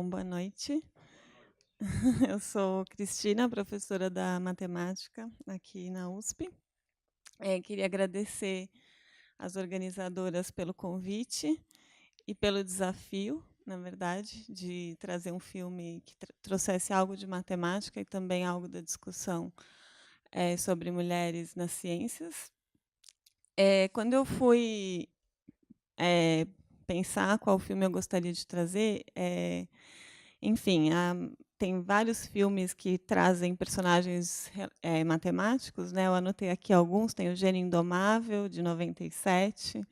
Então, boa noite. Eu sou Cristina, professora da matemática aqui na USP. Queria agradecer às organizadoras pelo convite e pelo desafio, na verdade, de trazer um filme que trouxesse algo de matemática e também algo da discussão sobre mulheres nas ciências. Quando eu fui pensar qual filme eu gostaria de trazer, enfim, tem vários filmes que trazem personagens matemáticos, né? Eu anotei aqui alguns, tem o Gênio Indomável, de 97,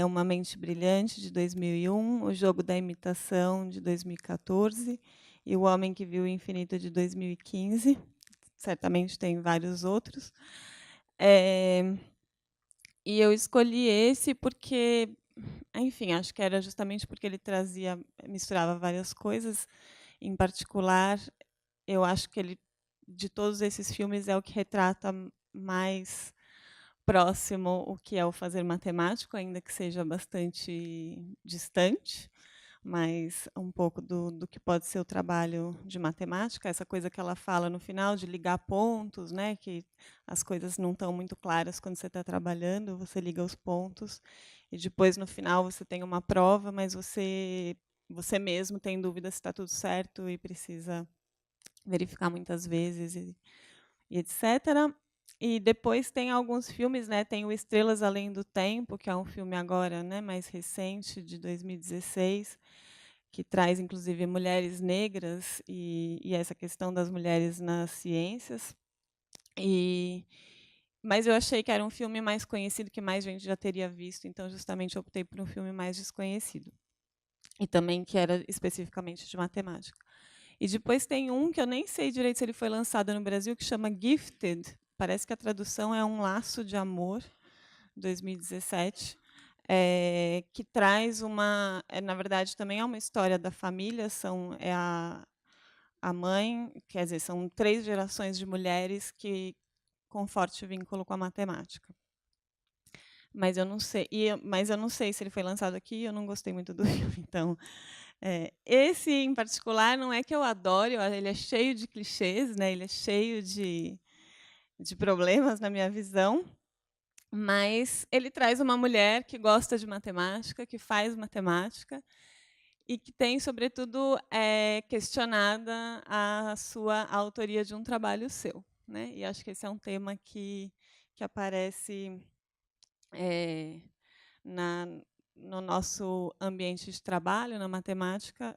Uma Mente Brilhante, de 2001, O Jogo da Imitação, de 2014, e O Homem que Viu o Infinito, de 2015. Certamente tem vários outros. E eu escolhi esse porque, enfim, acho que era justamente porque ele misturava várias coisas. Em particular, eu acho que ele, de todos esses filmes, é o que retrata mais próximo o que é o fazer matemático, ainda que seja bastante distante, mas um pouco do que pode ser o trabalho de matemática, essa coisa que ela fala no final de ligar pontos, né, que as coisas não estão muito claras quando você está trabalhando, você liga os pontos, e depois, no final, você tem uma prova, mas você mesmo tem dúvida se está tudo certo e precisa verificar muitas vezes e etc. E depois tem alguns filmes, né? Tem o Estrelas Além do Tempo, que é um filme agora, né, mais recente, de 2016, que traz inclusive mulheres negras e essa questão das mulheres nas ciências. Mas eu achei que era um filme mais conhecido, que mais gente já teria visto, então justamente optei por um filme mais desconhecido. E também que era especificamente de matemática. E depois tem um que eu nem sei direito se ele foi lançado no Brasil, que chama Gifted. Parece que a tradução é Um Laço de Amor, 2017, que traz na verdade, também é uma história da família, a mãe, quer dizer, são 3 gerações de mulheres que com forte vínculo com a matemática. Mas eu não sei, se ele foi lançado aqui, e eu não gostei muito do filme, então esse, em particular, não é que eu adore, ele é cheio de clichês, né, ele é cheio de problemas na minha visão, mas ele traz uma mulher que gosta de matemática, que faz matemática, e que tem, sobretudo, questionada a sua autoria de um trabalho seu, né? E acho que esse é um tema que aparece na no nosso ambiente de trabalho, na matemática.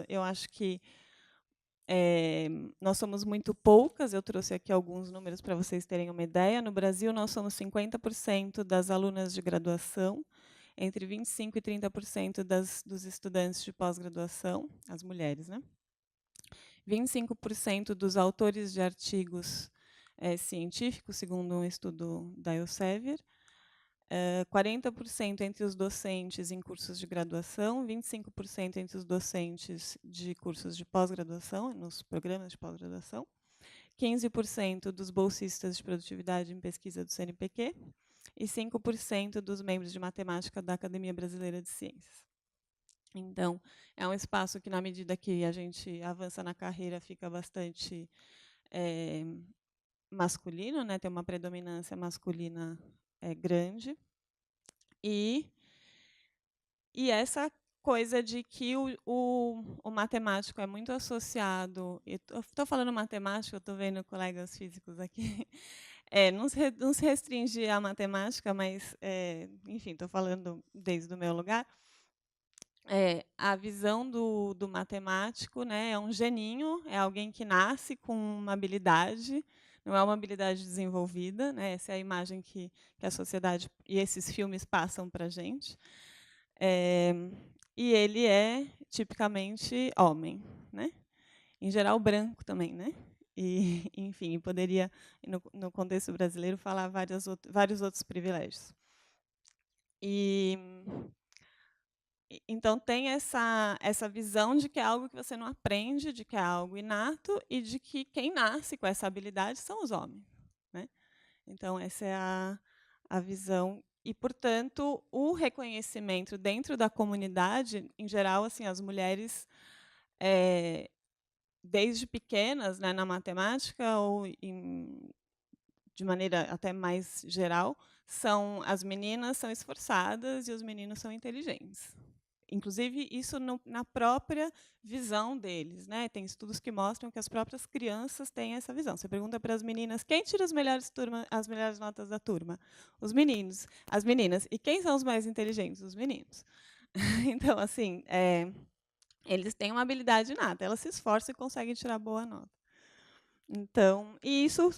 Eu acho que nós somos muito poucas, eu trouxe aqui alguns números para vocês terem uma ideia. No Brasil, nós somos 50% das alunas de graduação, entre 25% e 30% dos estudantes de pós-graduação, as mulheres, né? 25% dos autores de artigos científicos, segundo um estudo da Elsevier, 40% entre os docentes em cursos de graduação, 25% entre os docentes de cursos de pós-graduação, nos programas de pós-graduação, 15% dos bolsistas de produtividade em pesquisa do CNPq e 5% dos membros de matemática da Academia Brasileira de Ciências. Então, é um espaço que, na medida que a gente avança na carreira, fica bastante masculino, né? Tem uma predominância masculina grande. E essa coisa de que o matemático é muito associado. Estou falando matemática, estou vendo colegas físicos aqui. Não se restringir à matemática, mas, enfim, estou falando desde o meu lugar. A visão do matemático, né, é um geninho, é alguém que nasce com uma habilidade, não é uma habilidade desenvolvida, né, essa é a imagem que a sociedade e esses filmes passam para a gente. E ele é tipicamente homem, né? Em geral branco também, né? E, enfim, poderia, no contexto brasileiro, falar vários outros privilégios. Então tem essa visão de que é algo que você não aprende, de que é algo inato e de que quem nasce com essa habilidade são os homens, né? Então essa é a visão e, portanto, o reconhecimento dentro da comunidade, em geral, assim, as mulheres desde pequenas, né, na matemática ou de maneira até mais geral, as meninas são esforçadas e os meninos são inteligentes. Inclusive, isso na própria visão deles, né? Tem estudos que mostram que as próprias crianças têm essa visão. Você pergunta para as meninas quem tira as melhores notas da turma? Os meninos. As meninas. E quem são os mais inteligentes? Os meninos. Então, assim, eles têm uma habilidade inata. Elas se esforçam e conseguem tirar boa nota. Então, e isso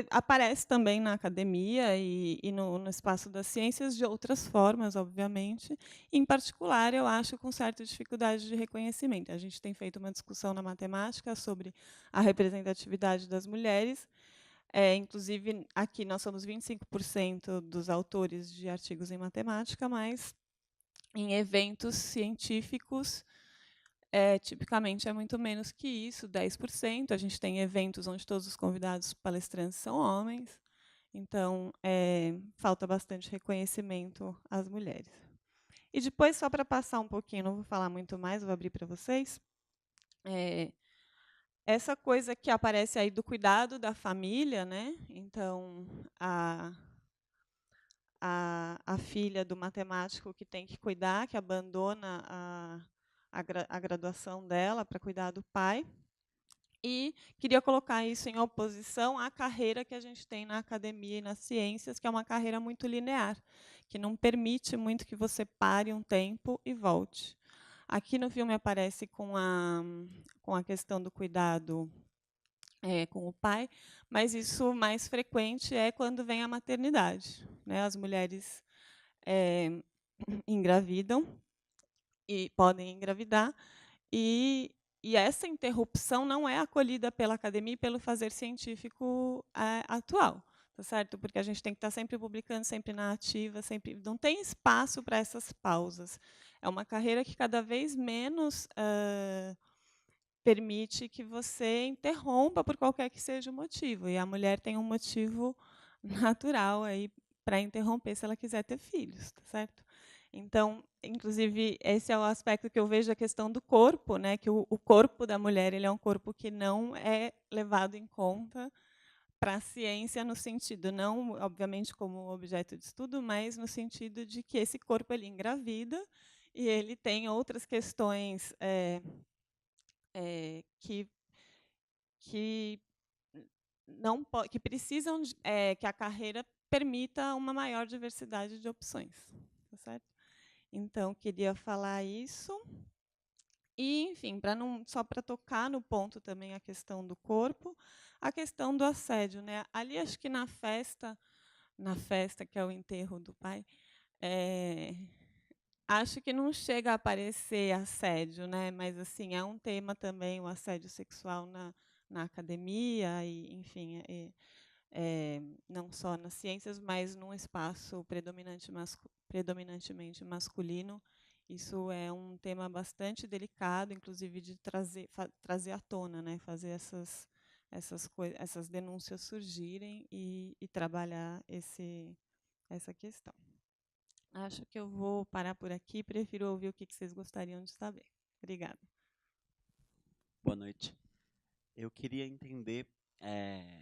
aparece também na academia e no espaço das ciências de outras formas, obviamente. Em particular, eu acho com certa dificuldade de reconhecimento. A gente tem feito uma discussão na matemática sobre a representatividade das mulheres. Inclusive, aqui nós somos 25% dos autores de artigos em matemática, mas em eventos científicos tipicamente é muito menos que isso, 10%. A gente tem eventos onde todos os convidados palestrantes são homens, então falta bastante reconhecimento às mulheres. E depois, só para passar um pouquinho, não vou falar muito mais, vou abrir para vocês. Essa coisa que aparece aí do cuidado da família, né? Então, a filha do matemático que tem que cuidar, que abandona a graduação dela para cuidar do pai. E queria colocar isso em oposição à carreira que a gente tem na academia e nas ciências, que é uma carreira muito linear, que não permite muito que você pare um tempo e volte. Aqui no filme aparece com a questão do cuidado com o pai, mas isso mais frequente é quando vem a maternidade, né? As mulheres engravidam e podem engravidar, e essa interrupção não é acolhida pela academia e pelo fazer científico atual, tá certo? Porque a gente tem que estar sempre publicando, sempre na ativa, sempre não tem espaço para essas pausas. É uma carreira que cada vez menos permite que você interrompa por qualquer que seja o motivo. E a mulher tem um motivo natural aí para interromper se ela quiser ter filhos, tá certo? Então, inclusive, esse é o aspecto que eu vejo a questão do corpo, né? Que o corpo da mulher ele é um corpo que não é levado em conta para a ciência no sentido, não, obviamente, como objeto de estudo, mas no sentido de que esse corpo ele engravida e ele tem outras questões que não que precisam que a carreira permita uma maior diversidade de opções, tá certo? Então queria falar isso e, enfim, só para tocar no ponto também a questão do corpo, a questão do assédio, né? Ali acho que na festa que é o enterro do pai, acho que não chega a aparecer assédio, né? Mas assim é um tema também o assédio sexual na academia e, enfim, não só nas ciências, mas num espaço predominantemente masculino. Isso é um tema bastante delicado, inclusive de trazer à tona, né? Fazer essas denúncias surgirem e trabalhar essa questão. Acho que eu vou parar por aqui. Prefiro ouvir o que vocês gostariam de saber. Obrigada. Boa noite. Eu queria entender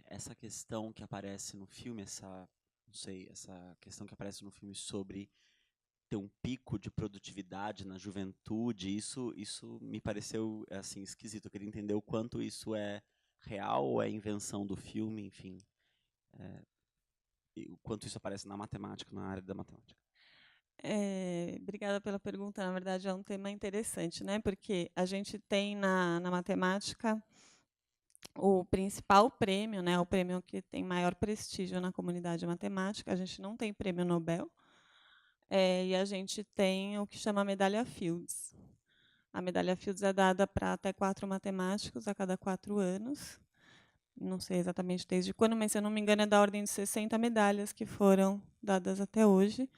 essa questão que aparece no filme, essa questão que aparece no filme sobre ter um pico de produtividade na juventude. Isso me pareceu assim esquisito. Eu queria entender o quanto isso é real ou é invenção do filme, enfim, e o quanto isso aparece na matemática, na área da matemática. Obrigada pela pergunta. Na verdade, é um tema interessante, né? Porque a gente tem na matemática o principal prêmio, né? O prêmio que tem maior prestígio na comunidade matemática. A gente não tem prêmio Nobel. E a gente tem o que chama medalha Fields. A medalha Fields é dada para até 4 matemáticos a cada 4 anos. Não sei exatamente desde quando, mas, se eu não me engano, é da ordem de 60 medalhas que foram dadas até hoje.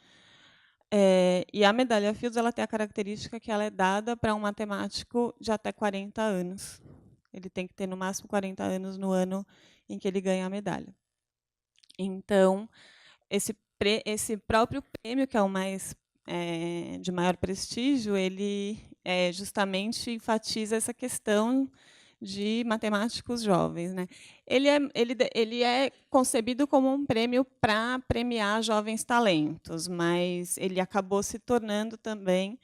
E a medalha Fields ela tem a característica que ela é dada para um matemático de até 40 anos. Ele tem que ter, no máximo, 40 anos no ano em que ele ganha a medalha. Então, esse próprio prêmio, que é o mais de maior prestígio, ele justamente enfatiza essa questão de matemáticos jovens, né? Ele é concebido como um prêmio para premiar jovens talentos, mas ele acabou se tornando também.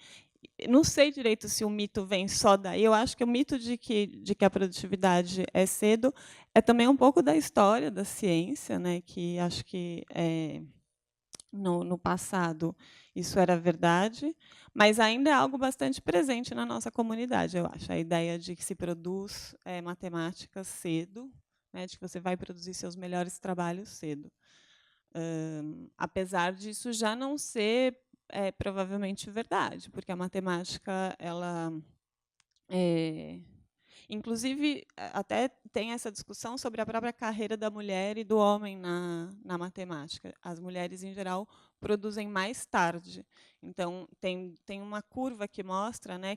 Não sei direito se o mito vem só daí. Eu acho que o mito de que a produtividade é cedo é também um pouco da história da ciência, né? Que acho que no passado isso era verdade, mas ainda é algo bastante presente na nossa comunidade, eu acho. A ideia de que se produz matemática cedo, né, de que você vai produzir seus melhores trabalhos cedo. Apesar disso já não ser provavelmente verdade, porque a matemática, ela inclusive, até tem essa discussão sobre a própria carreira da mulher e do homem na matemática. As mulheres, em geral, produzem mais tarde. Então, tem uma curva que mostra, né,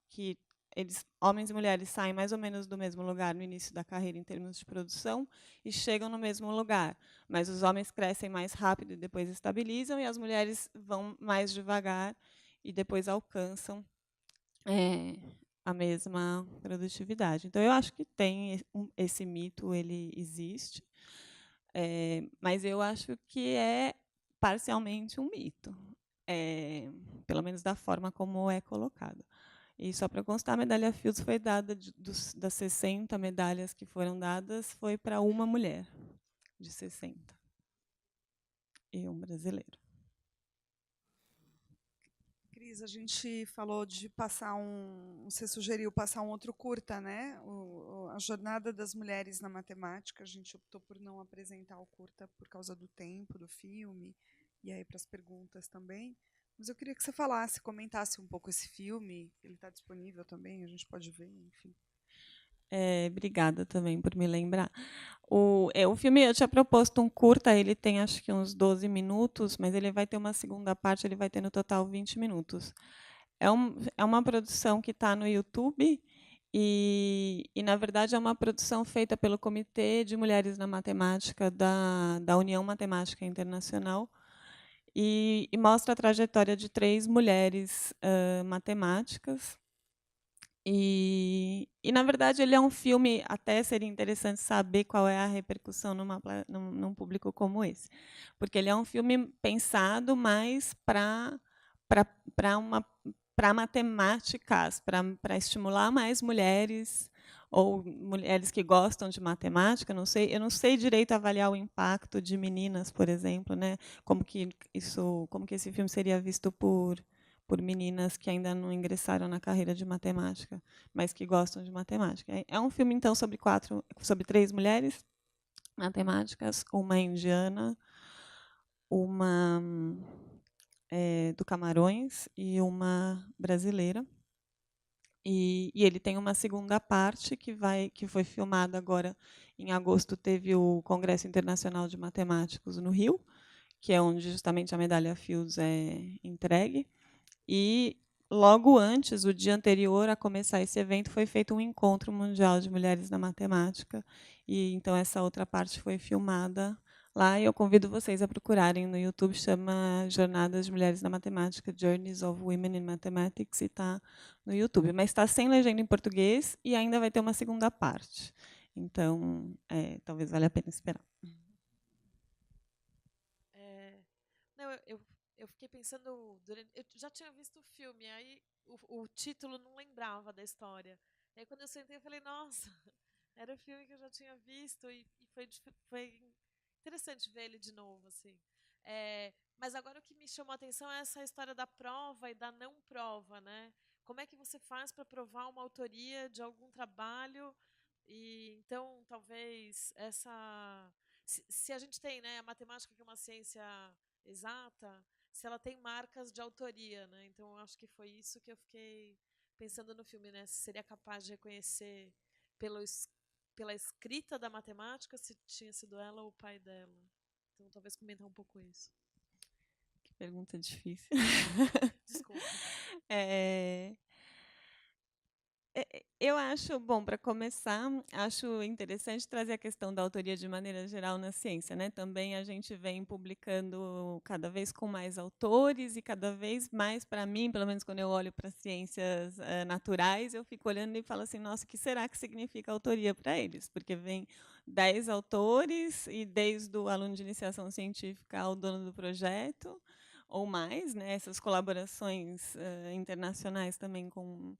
que homens e mulheres saem mais ou menos do mesmo lugar no início da carreira, em termos de produção, e chegam no mesmo lugar. Mas os homens crescem mais rápido e depois estabilizam, e as mulheres vão mais devagar e depois alcançam a mesma produtividade. Então, eu acho que tem esse mito, ele existe, mas eu acho que é parcialmente um mito, pelo menos da forma como é colocado. E só para constar, a medalha Fields foi dada, das 60 medalhas que foram dadas, foi para uma mulher, de 60, e um brasileiro. Cris, a gente falou de passar você sugeriu passar um outro curta, né? A Jornada das Mulheres na Matemática. A gente optou por não apresentar o curta por causa do tempo do filme, e aí para as perguntas também. Mas eu queria que você falasse, comentasse um pouco esse filme. Ele está disponível também, a gente pode ver, enfim. Obrigada também por me lembrar. O filme, eu tinha proposto um curta, ele tem acho que uns 12 minutos, mas ele vai ter uma segunda parte, ele vai ter no total 20 minutos. É uma produção que está no YouTube na verdade, é uma produção feita pelo Comitê de Mulheres na Matemática da União Matemática Internacional e mostra a trajetória de 3 mulheres matemáticas. Na verdade, ele é um filme, até seria interessante saber qual é a repercussão num público como esse. Porque ele é um filme pensado mais para matemáticas, para estimular mais mulheres ou mulheres que gostam de matemática. Eu não sei direito avaliar o impacto de meninas, por exemplo, né? Como que esse filme seria visto por meninas que ainda não ingressaram na carreira de matemática, mas que gostam de matemática. É um filme, então, sobre 3 mulheres matemáticas, uma indiana, uma do Camarões e uma brasileira. E ele tem uma segunda parte que foi filmada agora em agosto. Teve o Congresso Internacional de Matemáticos no Rio, que é onde justamente a medalha Fields é entregue. E logo antes, o dia anterior a começar esse evento, foi feito um encontro mundial de mulheres na matemática. E então essa outra parte foi filmada lá. E eu convido vocês a procurarem no YouTube, chama Jornadas de Mulheres na Matemática, Journeys of Women in Mathematics, e está no YouTube. Mas está sem legenda em português e ainda vai ter uma segunda parte. Então, talvez valha a pena esperar. Não, eu fiquei pensando eu já tinha visto o filme, aí o título não lembrava da história. Aí quando eu sentei, eu falei, nossa, era o filme que eu já tinha visto e foi interessante ver ele de novo, assim. Mas agora o que me chamou a atenção é essa história da prova e da não prova, né? Como é que você faz para provar uma autoria de algum trabalho? E então, talvez se a gente tem, né, a matemática, que é uma ciência exata, se ela tem marcas de autoria, né? Então, eu acho que foi isso que eu fiquei pensando no filme, né? Se seria capaz de reconhecer pela escrita da matemática se tinha sido ela ou o pai dela. Então, talvez comentar um pouco isso. Que pergunta difícil. Desculpa. Eu acho, bom, para começar, acho interessante trazer a questão da autoria de maneira geral na ciência, né? Também a gente vem publicando cada vez com mais autores e cada vez mais, para mim, pelo menos quando eu olho para ciências naturais, eu fico olhando e falo assim, nossa, o que será que significa autoria para eles? Porque vem 10 autores e desde o aluno de iniciação científica ao dono do projeto, ou mais, né? Essas colaborações internacionais também com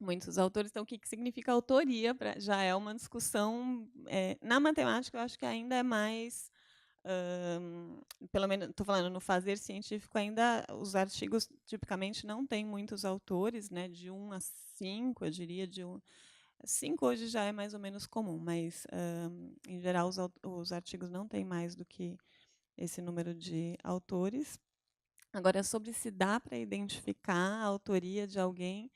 muitos autores. Então, o que significa autoria? Já é uma discussão. Na matemática, eu acho que ainda é mais. Pelo menos, estou falando no fazer científico, ainda os artigos tipicamente não têm muitos autores, né, de 1 a 5, eu diria, 5 hoje já é mais ou menos comum, mas, em geral, os artigos não têm mais do que esse número de autores. Agora, sobre se dá para identificar a autoria de alguém,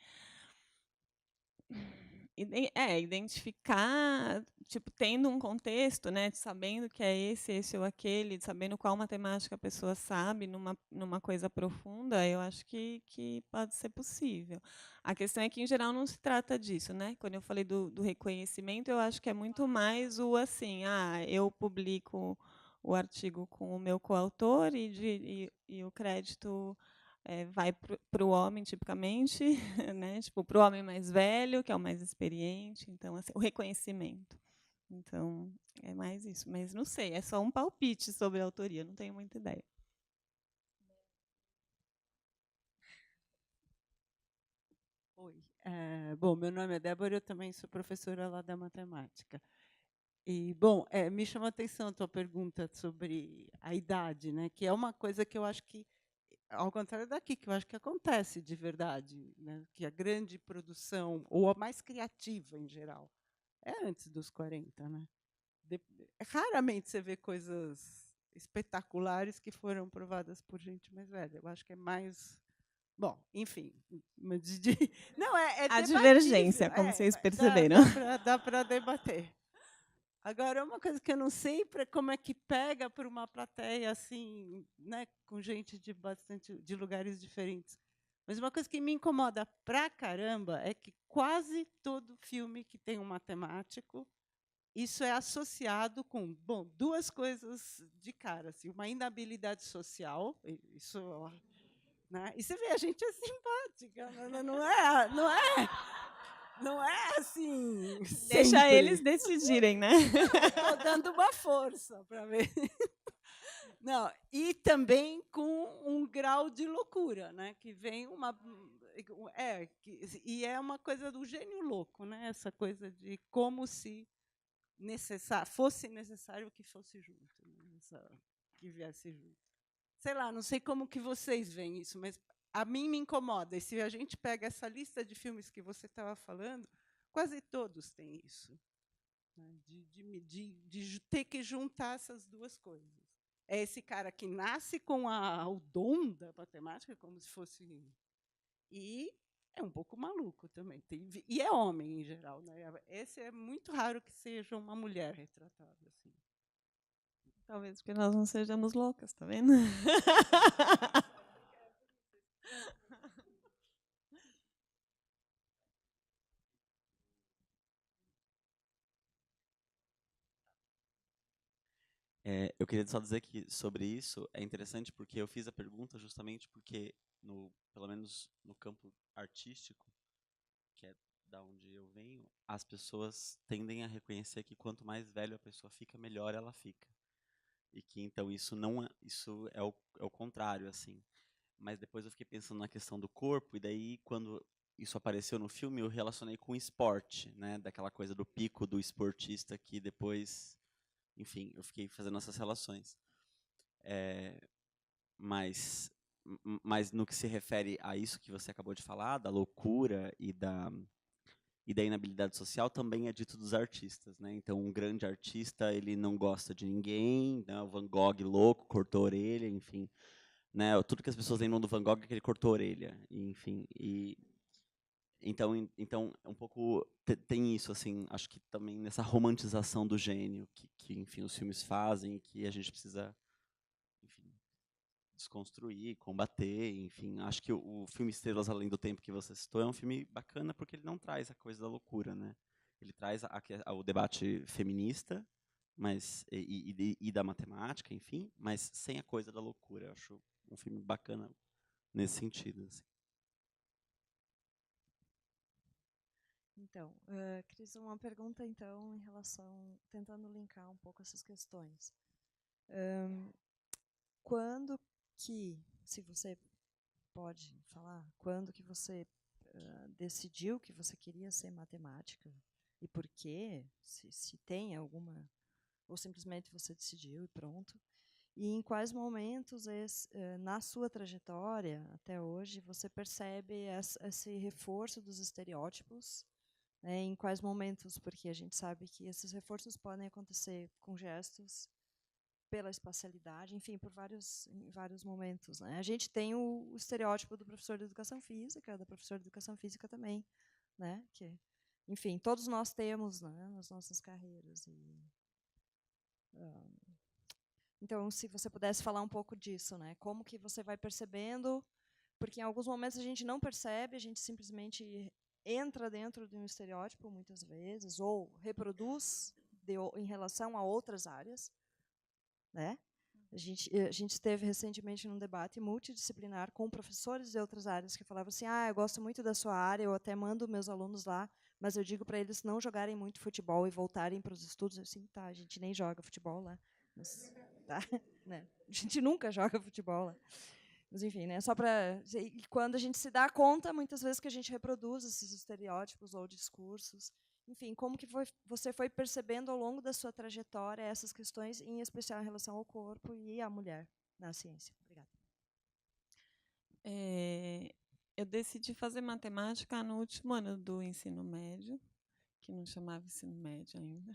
identificar, tipo, tendo um contexto, né, sabendo que é esse ou aquele, sabendo qual matemática a pessoa sabe, numa coisa profunda, eu acho que pode ser possível. A questão é que, em geral, não se trata disso, né? Quando eu falei do reconhecimento, eu acho que é muito mais o assim, eu publico o artigo com o meu coautor e o crédito vai para o homem, tipicamente, né? Tipo, para o homem mais velho, que é o mais experiente. Então, assim, o reconhecimento. Então, é mais isso. Mas não sei, é só um palpite sobre a autoria, não tenho muita ideia. Oi. Bom, meu nome é Débora, eu também sou professora lá da matemática. E, bom, me chama a atenção a tua pergunta sobre a idade, né? Que é uma coisa que eu acho que, ao contrário daqui, que eu acho que acontece de verdade, né? Que a grande produção, ou a mais criativa em geral, é antes dos 40, né? Raramente você vê coisas espetaculares que foram provadas por gente mais velha. Eu acho que é mais... Bom, enfim, não é A debatível, divergência, como vocês perceberam. dá para debater. Agora, uma coisa que eu não sei como é que pega para uma plateia assim, né, com gente de lugares diferentes. Mas uma coisa que me incomoda pra caramba é que quase todo filme que tem um matemático, isso é associado com, bom, duas coisas de cara, assim, uma inabilidade social, isso, né? E você vê, a gente é simpática, não é assim. Deixa sempre. eles decidirem, né? Estou dando uma força para ver. Não, e também com um grau de loucura, né? Que vem e é uma coisa do gênio louco, né? Essa coisa de como se fosse necessário que fosse junto, né? Que viesse junto. Sei lá, não sei como que vocês veem isso, mas a mim me incomoda. E se a gente pega essa lista de filmes que você estava falando, quase todos têm isso, né? De ter que juntar essas duas coisas. É esse cara que nasce com o dom da matemática, como se fosse... E é um pouco maluco também. E é homem, em geral, né? Esse é muito raro que seja uma mulher retratada assim. Talvez porque nós não sejamos loucas, tá vendo? Eu queria só dizer que sobre isso é interessante porque eu fiz a pergunta justamente porque, pelo menos no campo artístico, que é da onde eu venho, as pessoas tendem a reconhecer que quanto mais velho a pessoa fica, melhor ela fica. E que então isso é o contrário, assim. Mas depois eu fiquei pensando na questão do corpo, e daí quando isso apareceu no filme, eu relacionei com o esporte, né? Daquela coisa do pico do esportista que depois, enfim, eu fiquei fazendo essas relações. Mas no que se refere a isso que você acabou de falar, da loucura e da inabilidade social, também é dito dos artistas, né? Então, um grande artista, ele não gosta de ninguém, né? O Van Gogh louco, cortou a orelha, enfim, né? Tudo que as pessoas lembram do Van Gogh é que ele cortou a orelha, enfim, então um pouco tem isso, assim, acho que também nessa romantização do gênio que enfim, os filmes fazem, que a gente precisa, enfim, desconstruir, combater, enfim. Acho que o filme Estrelas Além do Tempo que você citou é um filme bacana porque ele não traz a coisa da loucura, né? Ele traz o debate feminista, mas e da matemática, enfim, mas sem a coisa da loucura. Eu acho um filme bacana nesse sentido. Assim. Então, Cris, uma pergunta então em relação, tentando linkar um pouco essas questões. Quando que, se você pode falar, quando que você decidiu que você queria ser matemática e por quê? Se tem alguma, ou simplesmente você decidiu e pronto. E em quais momentos, na sua trajetória até hoje, você percebe esse reforço dos estereótipos? Né, em quais momentos? Porque a gente sabe que esses reforços podem acontecer com gestos, pela espacialidade, enfim, em vários momentos. Né? A gente tem o estereótipo do professor de educação física, da professora de educação física também, né? Que, enfim, todos nós temos, né, nas nossas carreiras. Então, se você pudesse falar um pouco disso, né? Como que você vai percebendo? Porque em alguns momentos a gente não percebe, a gente simplesmente entra dentro de um estereótipo muitas vezes ou reproduz em relação a outras áreas, né? A gente esteve recentemente num debate multidisciplinar com professores de outras áreas que falavam assim: eu gosto muito da sua área, eu até mando meus alunos lá, mas eu digo para eles não jogarem muito futebol e voltarem para os estudos. Eu assim, tá, a gente nem joga futebol lá, mas, tá, né? A gente nunca joga futebol lá. Mas enfim, né? Só para quando a gente se dá conta, muitas vezes que a gente reproduz esses estereótipos ou discursos. Enfim, como que você foi percebendo ao longo da sua trajetória essas questões, em especial em relação ao corpo e à mulher na ciência? Obrigada. Eu decidi fazer matemática no último ano do ensino médio, que não chamava ensino médio ainda.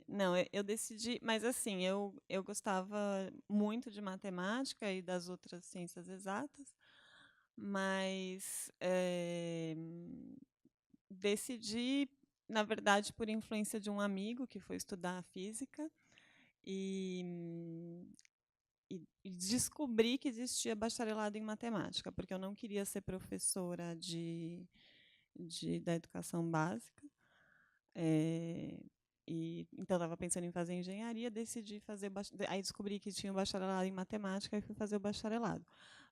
Não, eu decidi, mas assim, eu gostava muito de matemática e das outras ciências exatas, mas decidi, na verdade, por influência de um amigo que foi estudar física e descobri que existia bacharelado em matemática, porque eu não queria ser professora da educação básica. Então, estava pensando em fazer engenharia, decidi fazer. Aí descobri que tinha um bacharelado em matemática e fui fazer o bacharelado.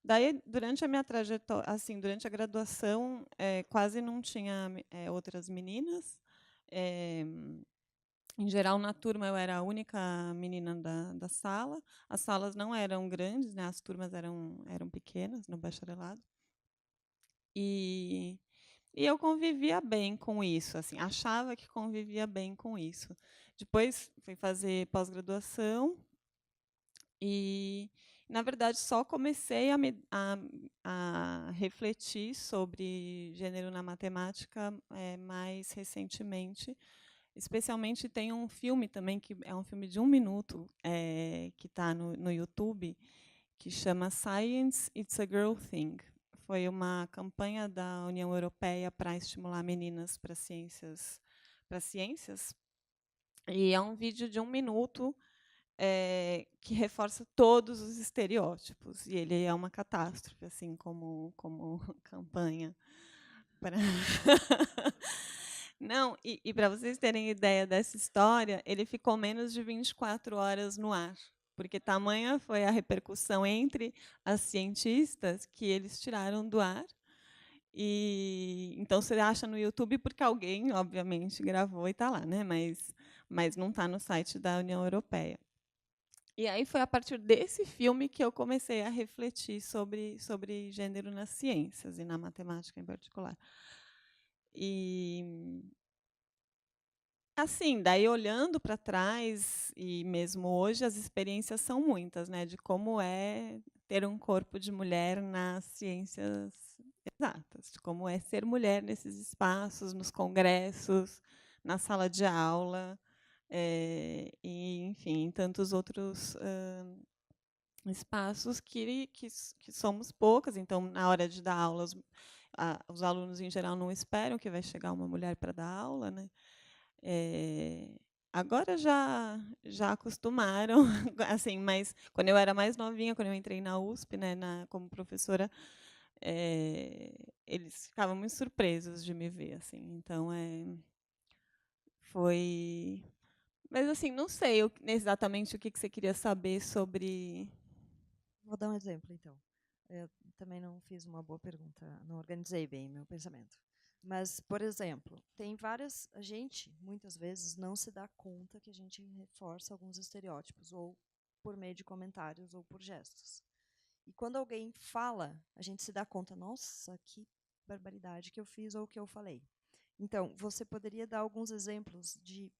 Daí, durante a minha trajetória, assim, durante a graduação, quase não tinha outras meninas. Em geral, na turma, eu era a única menina da sala. As salas não eram grandes, né? As turmas eram pequenas no bacharelado. E eu convivia bem com isso, assim, achava que convivia bem com isso. Depois fui fazer pós-graduação e, na verdade, só comecei a refletir sobre gênero na matemática mais recentemente. Especialmente tem um filme também, que é um filme de 1 minuto, que está no YouTube, que chama Science, It's a Girl Thing. Foi uma campanha da União Europeia para estimular meninas para ciências. E é um vídeo de 1 minuto que reforça todos os estereótipos. E ele é uma catástrofe, assim como campanha. Não, e para vocês terem ideia dessa história, ele ficou menos de 24 horas no ar, porque tamanha foi a repercussão entre as cientistas que eles tiraram do ar. E então você acha no YouTube porque alguém, obviamente, gravou e está lá, né? Mas não está no site da União Europeia. E aí foi a partir desse filme que eu comecei a refletir sobre gênero nas ciências e na matemática em particular. E assim, daí olhando para trás e mesmo hoje as experiências são muitas, né, de como é ter um corpo de mulher nas ciências exatas, de como é ser mulher nesses espaços, nos congressos, na sala de aula, e enfim, em tantos outros espaços que somos poucas. Então, na hora de dar aula, os alunos em geral não esperam que vai chegar uma mulher para dar aula, né? Agora já acostumaram, assim, mas quando eu era mais novinha, quando eu entrei na USP, né, como professora, eles ficavam muito surpresos de me ver, assim. Então foi. Mas assim, não sei exatamente o que você queria saber sobre. Vou dar um exemplo, então. Eu também não fiz uma boa pergunta, não organizei bem meu pensamento. Mas, por exemplo, tem várias. A gente, muitas vezes, não se dá conta que a gente reforça alguns estereótipos, ou por meio de comentários, ou por gestos. E quando alguém fala, a gente se dá conta, nossa, que barbaridade que eu fiz ou que eu falei. Então, você poderia dar alguns exemplos de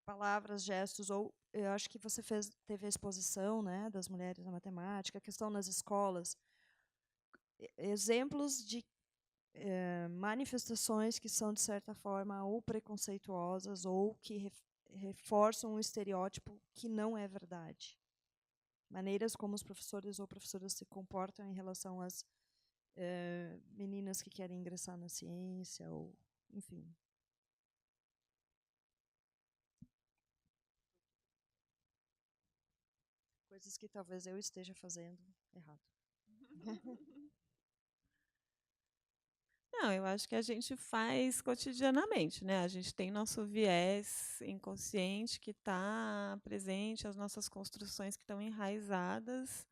palavras, gestos, ou eu acho que você teve a exposição, né, das mulheres na matemática, a questão nas escolas, exemplos de manifestações que são, de certa forma, ou preconceituosas ou que reforçam um estereótipo que não é verdade. Maneiras como os professores ou professoras se comportam em relação às meninas que querem ingressar na ciência, ou, enfim. Coisas que talvez eu esteja fazendo errado. Não, eu acho que a gente faz cotidianamente, né? A gente tem nosso viés inconsciente que está presente, as nossas construções que estão enraizadas,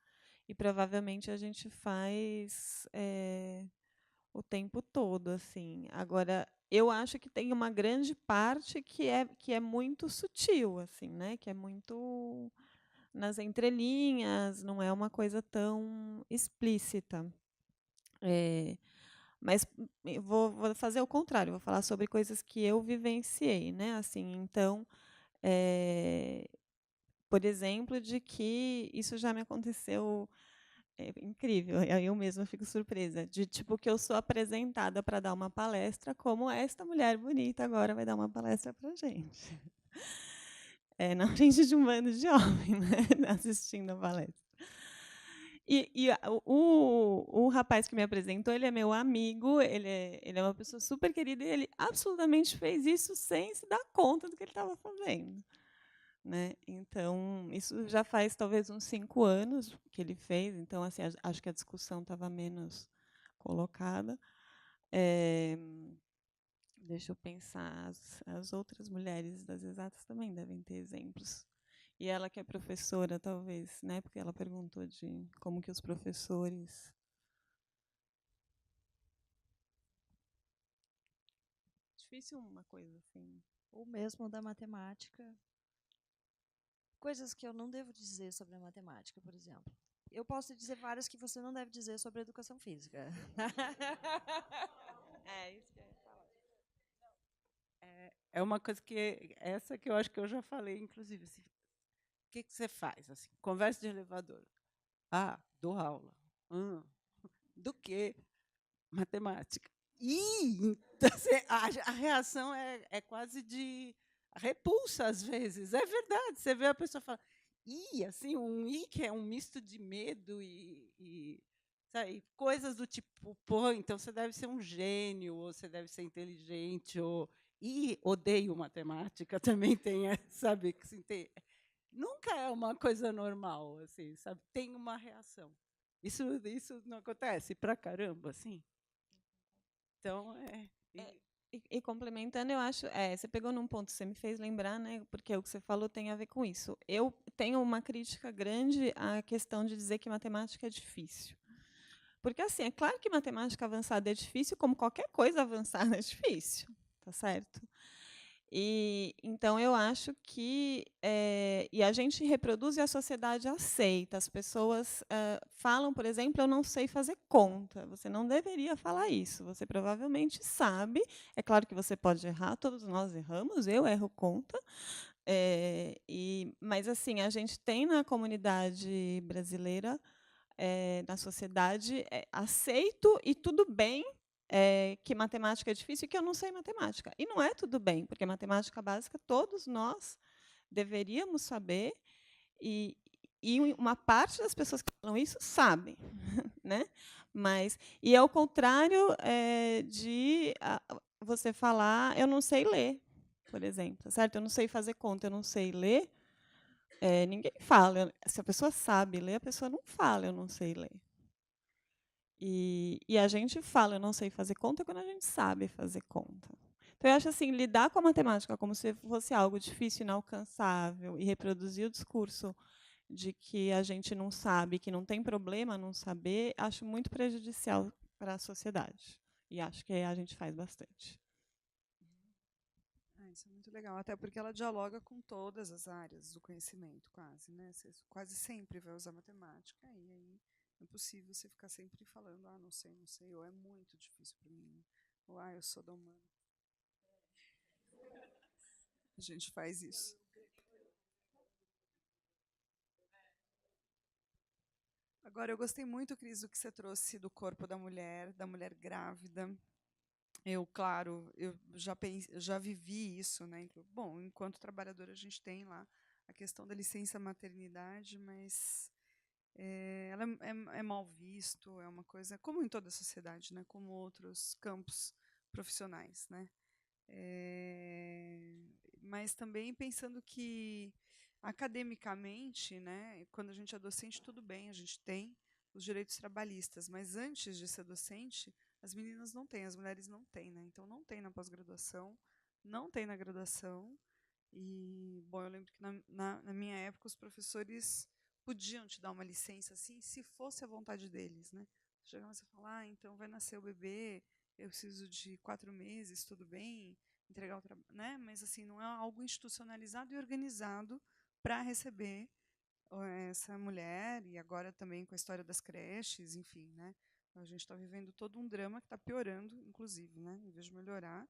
e provavelmente a gente faz o tempo todo, assim. Agora, eu acho que tem uma grande parte que é muito sutil, assim, né? Que é muito nas entrelinhas, não é uma coisa tão explícita. Mas vou fazer o contrário, vou falar sobre coisas que eu vivenciei, né? Assim, então, por exemplo, de que isso já me aconteceu, incrível, aí eu mesma fico surpresa, de tipo que eu sou apresentada para dar uma palestra, como esta mulher bonita agora vai dar uma palestra para a gente. Na frente de um bando de homens, né? Assistindo a palestra. O rapaz que me apresentou, ele é meu amigo, ele é uma pessoa super querida, e ele absolutamente fez isso sem se dar conta do que ele estava fazendo. Né? Então, isso já faz talvez uns 5 anos que ele fez, então assim, acho que a discussão estava menos colocada. Deixa eu pensar, as outras mulheres das exatas também devem ter exemplos. E ela que é professora, talvez, né? Porque ela perguntou de como que os professores. Difícil uma coisa assim. Ou mesmo da matemática. Coisas que eu não devo dizer sobre a matemática, por exemplo. Eu posso dizer várias que você não deve dizer sobre a educação física. Isso que eu ia falar. É uma coisa que essa que eu acho que eu já falei, inclusive. Assim, o que você faz? Assim, conversa de elevador. Dou aula. Do quê? Matemática. Então, a reação é quase de repulsa, às vezes. É verdade. Você vê a pessoa falar, assim, um que é um misto de medo e sabe, coisas do tipo, pô, então você deve ser um gênio, ou você deve ser inteligente, ou odeio matemática, também tem, sabe, que assim, nunca é uma coisa normal, assim, sabe? Tem uma reação. Isso não acontece pra caramba, assim. Então, E complementando, eu acho, você pegou num ponto, você me fez lembrar, né? Porque o que você falou tem a ver com isso. Eu tenho uma crítica grande à questão de dizer que matemática é difícil. Porque, assim, é claro que matemática avançada é difícil, como qualquer coisa avançada é difícil, tá certo? E então eu acho que e a gente reproduz e a sociedade aceita. As pessoas falam, por exemplo, eu não sei fazer conta. Você não deveria falar isso. Você provavelmente sabe. É claro que você pode errar. Todos nós erramos. Eu erro conta. Mas assim a gente tem na comunidade brasileira, na sociedade, aceito e tudo bem. Que matemática é difícil e que eu não sei matemática. E não é tudo bem, porque matemática básica todos nós deveríamos saber, e uma parte das pessoas que falam isso sabem. Né? E é o contrário de você falar, eu não sei ler. por exemplo, certo? Eu não sei fazer conta, eu não sei ler, ninguém fala. Se a pessoa sabe ler, a pessoa não fala, eu não sei ler. E a gente fala, eu não sei fazer conta, quando a gente sabe fazer conta. Então, eu acho assim, lidar com a matemática como se fosse algo difícil, inalcançável, e reproduzir o discurso de que a gente não sabe, que não tem problema não saber, acho muito prejudicial para a sociedade. E acho que a gente faz bastante. Isso é muito legal, até porque ela dialoga com todas as áreas do conhecimento, quase, né? Você quase sempre vai usar matemática, e aí é impossível você ficar sempre falando, não sei, não sei, ou é muito difícil para mim, ou eu sou da humana. A gente faz isso. Agora, eu gostei muito, Cris, do que você trouxe do corpo da mulher grávida. Eu, claro, eu já vivi isso, né? Bom, enquanto trabalhadora, a gente tem lá a questão da licença maternidade, mas ela é mal visto, é uma coisa, como em toda a sociedade, né? Como outros campos profissionais, né? Mas também pensando que academicamente, né, quando a gente é docente, tudo bem, a gente tem os direitos trabalhistas, mas antes de ser docente, as meninas não têm, as mulheres não têm, né? Então não tem na pós-graduação, não tem na graduação. E, bom, eu lembro que na minha época os professores podiam te dar uma licença assim, se fosse a vontade deles, né? Chegava você falar, então vai nascer o bebê, eu preciso de 4 meses, tudo bem, entregar o trabalho, né? Mas assim, não é algo institucionalizado e organizado para receber essa mulher, e agora também com a história das creches, enfim, né? A gente está vivendo todo um drama que está piorando, inclusive, né? Em vez de melhorar,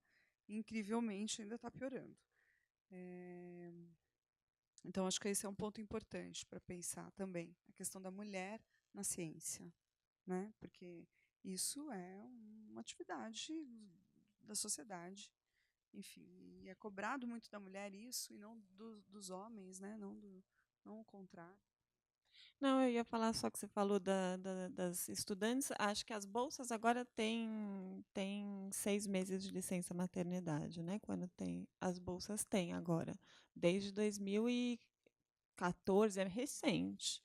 incrivelmente ainda está piorando. Então, acho que esse é um ponto importante para pensar também, a questão da mulher na ciência, né? Porque isso é uma atividade da sociedade, enfim, e é cobrado muito da mulher isso, e não dos homens, né? Não o contrário. Não, eu ia falar só que você falou das estudantes. Acho que as bolsas agora têm 6 meses de licença maternidade, né? Quando tem, as bolsas têm agora, desde 2014, é recente.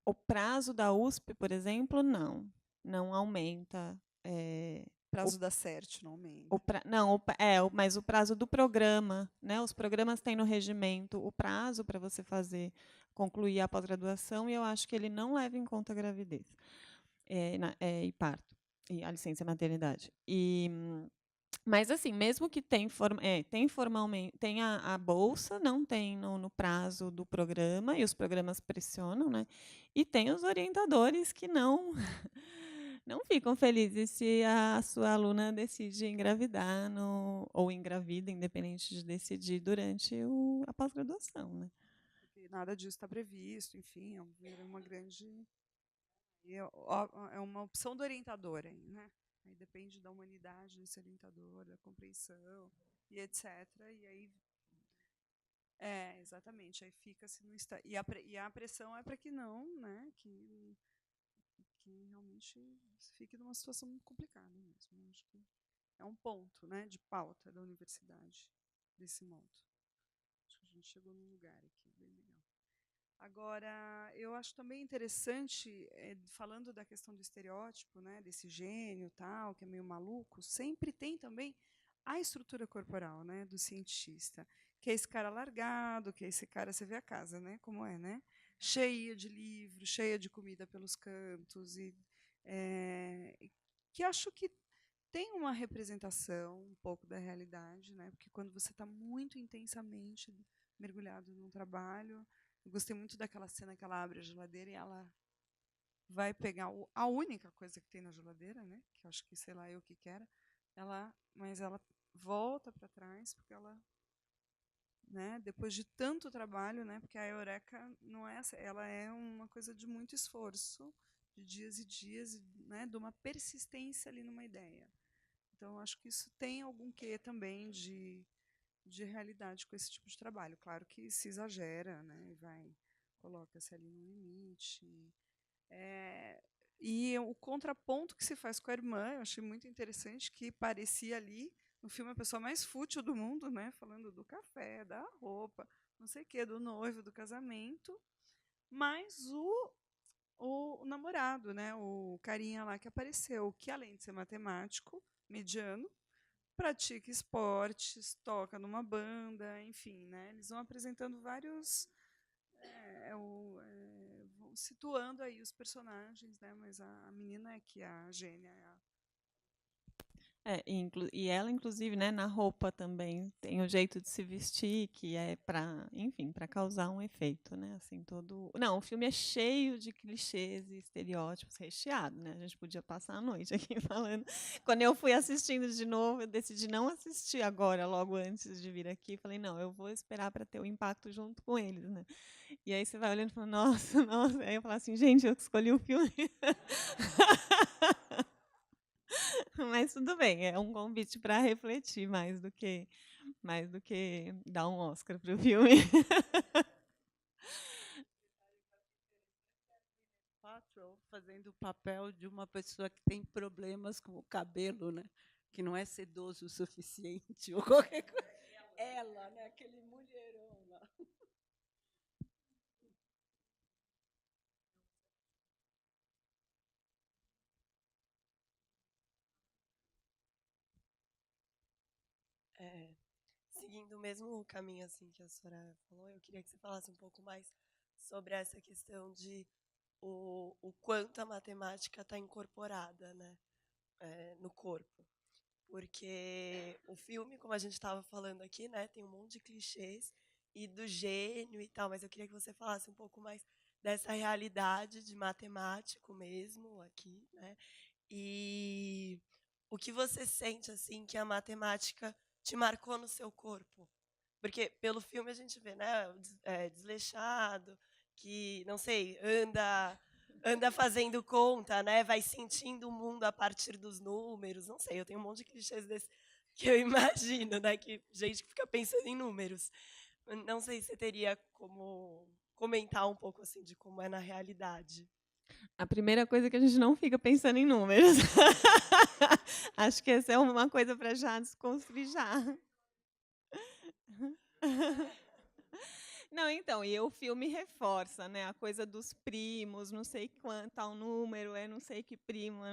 O prazo da USP, por exemplo, não aumenta. Prazo da CERT não aumenta. Não, mas o prazo do programa, né? Os programas têm no regimento o prazo para você concluir a pós-graduação, e eu acho que ele não leva em conta a gravidez e parto, e a licença maternidade. Mas assim, mesmo que tem formalmente, tem a bolsa, não tem no prazo do programa, e os programas pressionam, né? E tem os orientadores que não não ficam felizes se a sua aluna decide engravidar ou engravida, independente de decidir durante a pós-graduação, né? Porque nada disso está previsto, enfim, é uma grande. É uma opção do orientador, né? Aí depende da humanidade desse orientador, da compreensão e etc. E aí exatamente, aí fica-se no e a pressão é para que não, né, que realmente fique numa situação muito complicada mesmo. Eu acho que é um ponto, né, de pauta da universidade desse modo. Acho que a gente chegou num lugar aqui bem legal. Agora, eu acho também interessante, falando da questão do estereótipo, né, desse gênio tal, que é meio maluco, sempre tem também a estrutura corporal, né, do cientista, que é esse cara largado, que é esse cara, você vê a casa, né, como é, né, cheia de livros, cheia de comida pelos cantos, e que acho que tem uma representação um pouco da realidade, né, porque quando você está muito intensamente mergulhado num trabalho. Eu gostei muito daquela cena que ela abre a geladeira e ela vai pegar a única coisa que tem na geladeira, né? Que eu acho que sei lá eu o que era. Mas ela volta para trás porque ela, né? Depois de tanto trabalho, né? Porque a Eureka não é, ela é uma coisa de muito esforço, de dias e dias, né? De uma persistência ali numa ideia. Então acho que isso tem algum quê também de realidade com esse tipo de trabalho. Claro que se exagera, né? Coloca-se ali no limite. E o contraponto que se faz com a irmã, eu achei muito interessante, que parecia ali, no filme, a pessoa mais fútil do mundo, né? Falando do café, da roupa, não sei o quê, do noivo, do casamento. Mas o namorado, né? O carinha lá que apareceu, que além de ser matemático, mediano, pratica esportes, toca numa banda, enfim, né? Eles vão apresentando vários, vão situando aí os personagens, né? Mas a menina é que é a gênia, é a E ela, inclusive, né, na roupa também tem o jeito de se vestir, que é para, enfim, para causar um efeito, né? Assim, todo. Não, o filme é cheio de clichês e estereótipos, recheado, né? A gente podia passar a noite aqui falando. Quando eu fui assistindo de novo, eu decidi não assistir agora, logo antes de vir aqui. Falei, não, eu vou esperar para ter o impacto junto com eles, né? E aí você vai olhando e fala, nossa, nossa. Aí eu falo assim, gente, eu que escolhi o filme. Mas tudo bem, é um convite para refletir mais do que dar um Oscar para o filme. Paltrow fazendo o papel de uma pessoa que tem problemas com o cabelo, né? Que não é sedoso o suficiente ou qualquer coisa. Ela, né? Aquele mulherão lá. Seguindo o mesmo caminho assim que a senhora falou, eu queria que você falasse um pouco mais sobre essa questão de o quanto a matemática está incorporada, né, no corpo. Porque o filme, como a gente estava falando aqui, né, tem um monte de clichês e do gênio e tal, mas eu queria que você falasse um pouco mais dessa realidade de matemático mesmo aqui, né? E o que você sente assim que a matemática te marcou no seu corpo? Porque pelo filme a gente vê, né, desleixado, que não sei, anda fazendo conta, né, vai sentindo o mundo a partir dos números, não sei, eu tenho um monte de clichês desse que eu imagino, né, que gente que fica pensando em números. Não sei se você teria como comentar um pouco assim de como é na realidade. A primeira coisa é que a gente não fica pensando em números. Acho que essa é uma coisa para já desconstruir já. Não, então, e o filme reforça, né, a coisa dos primos, não sei quanto, tal número, não sei que primo,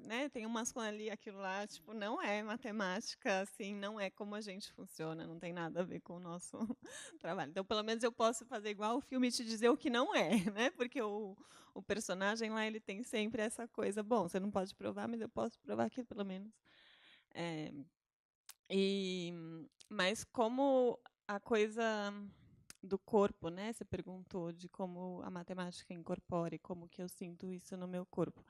né, tem umas com ali, aquilo lá, tipo, não é matemática, assim, não é como a gente funciona, não tem nada a ver com o nosso trabalho. Então, pelo menos eu posso fazer igual o filme e te dizer o que não é, né, porque o personagem lá, ele tem sempre essa coisa, bom, você não pode provar, mas eu posso provar que pelo menos. Mas como a coisa do corpo, né? Você perguntou de como a matemática incorpora e como que eu sinto isso no meu corpo.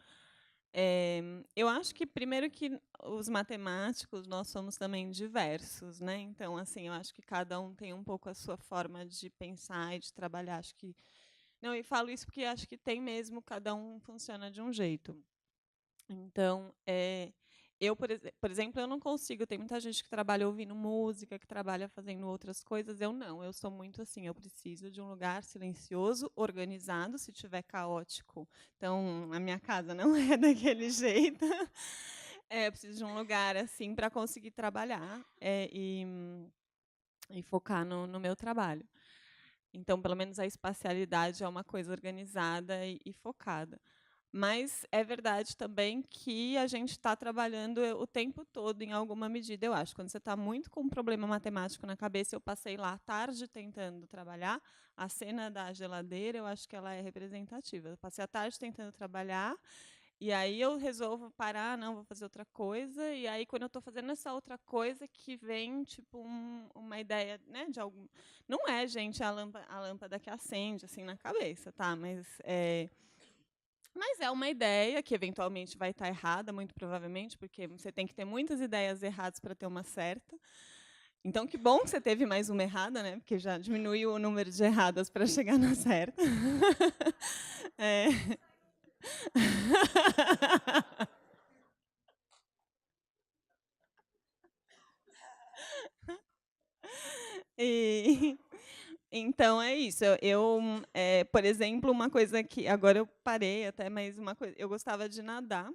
Eu acho que primeiro que os matemáticos nós somos também diversos, né? Então assim, eu acho que cada um tem um pouco a sua forma de pensar e de trabalhar. Acho que não, e falo isso porque acho que tem mesmo, cada um funciona de um jeito. Então, eu, por exemplo, eu não consigo. Tem muita gente que trabalha ouvindo música, que trabalha fazendo outras coisas. Eu não. Eu sou muito assim. Eu preciso de um lugar silencioso, organizado. Se tiver caótico, então a minha casa não é daquele jeito. Eu preciso de um lugar assim para conseguir trabalhar e focar no meu trabalho. Então, pelo menos a espacialidade é uma coisa organizada e focada. Mas é verdade também que a gente está trabalhando o tempo todo, em alguma medida, eu acho. Quando você está muito com um problema matemático na cabeça, eu passei lá à tarde tentando trabalhar. A cena da geladeira, eu acho que ela é representativa. Eu passei a tarde tentando trabalhar, e aí eu resolvo parar, não, vou fazer outra coisa. E aí, quando eu estou fazendo essa outra coisa, que vem tipo uma ideia, né, de algum. Não é, gente, a lâmpada que acende assim na cabeça, tá? Mas é uma ideia que eventualmente vai estar errada, muito provavelmente, porque você tem que ter muitas ideias erradas para ter uma certa. Então, que bom que você teve mais uma errada, né? Porque já diminuiu o número de erradas para chegar na certa. É. E, Então é isso. Por exemplo, uma coisa que agora eu parei até, mas uma coisa, eu gostava de nadar.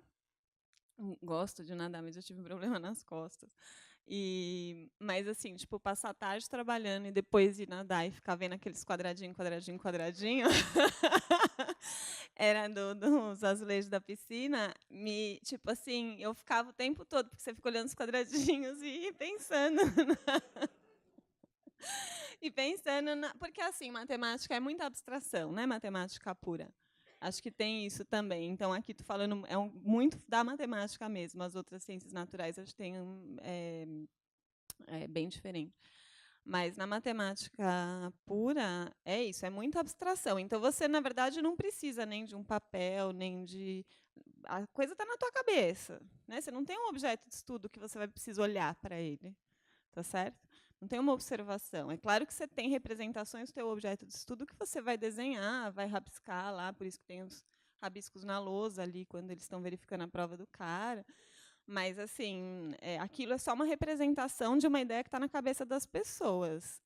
Gosto de nadar, mas eu tive um problema nas costas. Mas assim, tipo, passar a tarde trabalhando e depois ir nadar e ficar vendo aqueles quadradinho, quadradinho, quadradinho, era dos azulejos da piscina, tipo assim, eu ficava o tempo todo, porque você fica olhando os quadradinhos e pensando. Porque assim, matemática é muita abstração, não é matemática pura. Acho que tem isso também. Então, aqui tu falando muito da matemática mesmo. As outras ciências naturais, acho que tem bem diferente. Mas na matemática pura, é isso, é muita abstração. Então, você, na verdade, não precisa nem de um papel, nem de... A coisa está na tua cabeça. Né? Você não tem um objeto de estudo que você vai precisar olhar para ele. Tá certo? Não tem uma observação. É claro que você tem representações do teu objeto de estudo que você vai desenhar, vai rabiscar lá, por isso que tem os rabiscos na lousa ali, quando eles estão verificando a prova do cara. Mas, assim, aquilo é só uma representação de uma ideia que está na cabeça das pessoas.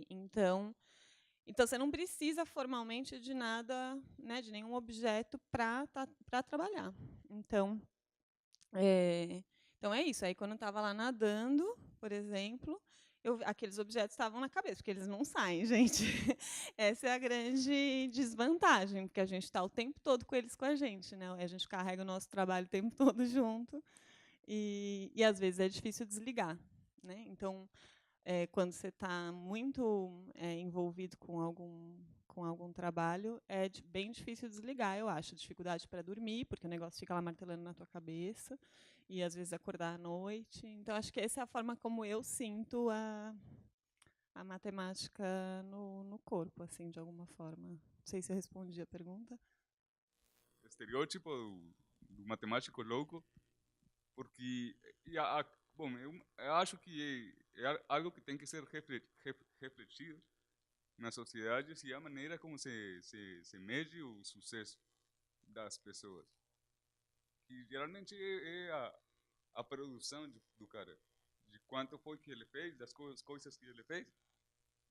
Então, você não precisa formalmente de nada, né, de nenhum objeto para trabalhar. Então, é isso. Aí, quando eu estava lá nadando, por exemplo, aqueles objetos estavam na cabeça, porque eles não saem, gente. Essa é a grande desvantagem, porque a gente está o tempo todo com eles com a gente. Né? A gente carrega o nosso trabalho o tempo todo junto. E às vezes, é difícil desligar. Né? Então, quando você está muito envolvido com algum trabalho, é bem difícil desligar, eu acho. Dificuldade para dormir, porque o negócio fica lá martelando na tua cabeça, e às vezes acordar à noite. Então, acho que essa é a forma como eu sinto a matemática no corpo, assim, de alguma forma. Não sei se eu respondi a pergunta. Estereótipo do matemático louco, porque bom, eu acho que é algo que tem que ser refletido na sociedade, se é a maneira como se mede o sucesso das pessoas. Que geralmente é a produção do cara, de quanto foi que ele fez, das coisas que ele fez,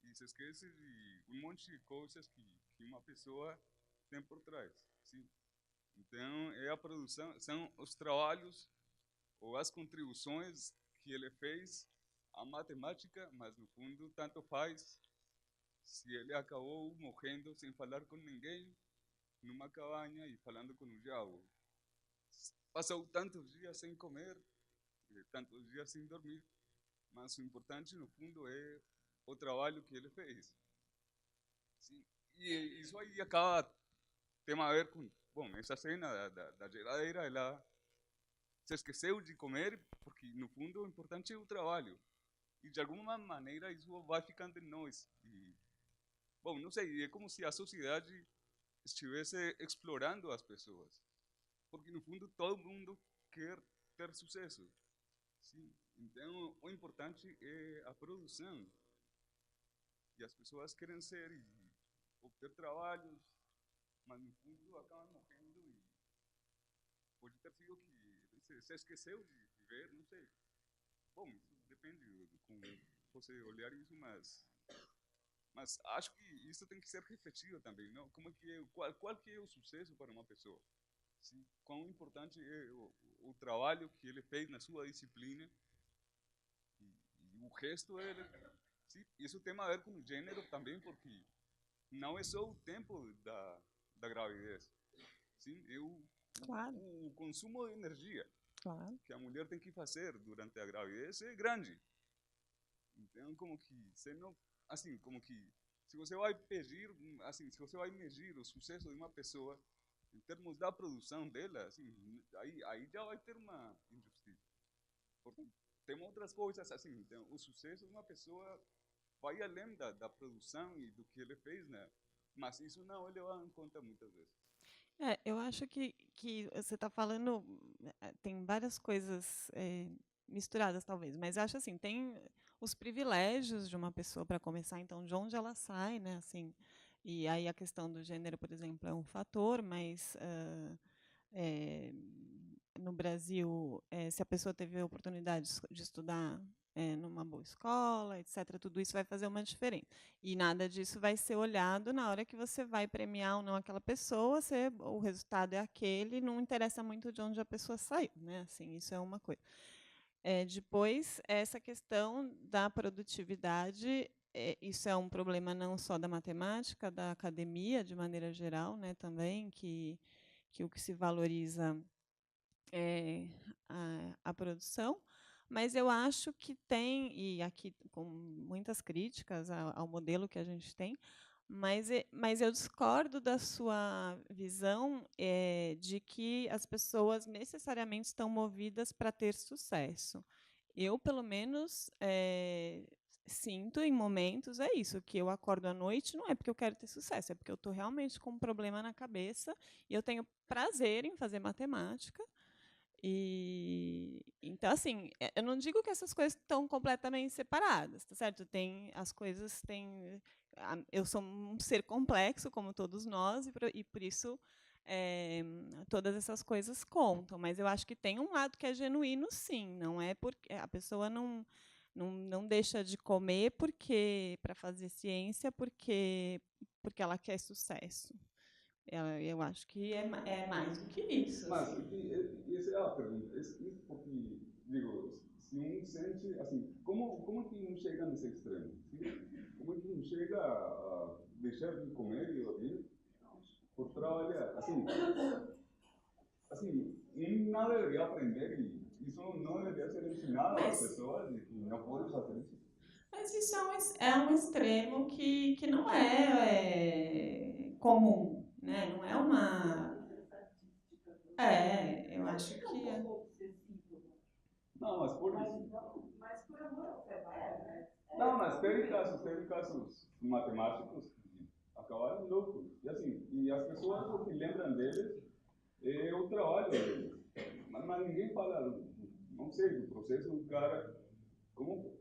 e se esquece de um monte de coisas que uma pessoa tem por trás. Sim. Então, é a produção, são os trabalhos ou as contribuições que ele fez à matemática, mas no fundo tanto faz se ele acabou morrendo sem falar com ninguém, numa cabanha e falando com o diabo. Passou tantos dias sem comer, tantos dias sem dormir, mas o importante no fundo é o trabalho que ele fez. Sim. E isso aí acaba tem a ver com, bom, essa cena da geladeira, ela se esqueceu de comer porque no fundo o importante é o trabalho. E de alguma maneira isso vai ficando em nós. E, bom, não sei, é como se a sociedade estivesse explorando as pessoas. Porque no fundo todo mundo quer ter sucesso. Sim. Então o importante é a produção. E as pessoas querem ser e obter trabalhos, mas no fundo acabam morrendo e pode ter sido que se esqueceu de viver, não sei. Bom, isso depende de como você olhar isso, mas acho que isso tem que ser refletido também, não? Como que qual que é o sucesso para uma pessoa? Sim? Quão importante é o trabalho que ele fez na sua disciplina e o resto sim, isso tem a ver com o gênero também, porque não é só o tempo da gravidez. Sim, Claro. O consumo de energia Claro. que a mulher tem que fazer durante a gravidez é grande. Então, como que você não, assim, como que se você vai pedir, assim, se você vai medir o sucesso de uma pessoa em termos da produção dela, assim, aí já vai ter uma injustiça. Porque tem outras coisas assim, então, o sucesso de uma pessoa vai além da produção e do que ele fez, né? Mas isso não é levado em conta muitas vezes. Eu acho que você está falando, tem várias coisas misturadas, talvez, mas acho assim, tem os privilégios de uma pessoa para começar, então, de onde ela sai, né, assim, e aí a questão do gênero, por exemplo, é um fator, mas no Brasil, se a pessoa teve a oportunidade de estudar numa boa escola, etc., tudo isso vai fazer uma diferença. E nada disso vai ser olhado na hora que você vai premiar ou não aquela pessoa, o resultado é aquele, não interessa muito de onde a pessoa saiu, né? Assim, isso é uma coisa. Depois, essa questão da produtividade, isso é um problema não só da matemática, da academia, de maneira geral, né, também, que o que se valoriza é a produção, mas eu acho que tem, e aqui com muitas críticas ao modelo que a gente tem, mas eu discordo da sua visão de que as pessoas necessariamente estão movidas para ter sucesso. Eu, pelo menos, sinto em momentos, é isso, que eu acordo à noite, não é porque eu quero ter sucesso, é porque eu estou realmente com um problema na cabeça e eu tenho prazer em fazer matemática. E então, assim, eu não digo que essas coisas estão completamente separadas, tá certo? As coisas têm. Eu sou um ser complexo, como todos nós, e por isso todas essas coisas contam. Mas eu acho que tem um lado que é genuíno, sim. Não é porque a pessoa não deixa de comer para fazer ciência porque ela quer sucesso. Eu acho que é mais do que isso. Mas Assim. essa é a pergunta. Isso porque, digo, se um sente, assim, como que um chega nesse extremo? Como que um chega a deixar de comer e dormir por trabalhar? Assim, nada deveria aprender e isso não deveria ser ensinado às pessoas de que não podem fazer isso. Mas isso é um extremo que não é comum, né? Não é uma... eu acho que é. Não, mas por isso. Mas por amor ao fé, né? Não, mas teve casos matemáticos que acabaram loucos. E assim, e as pessoas o que lembram deles é o trabalho deles. Mas ninguém fala, não sei, do processo do cara. Como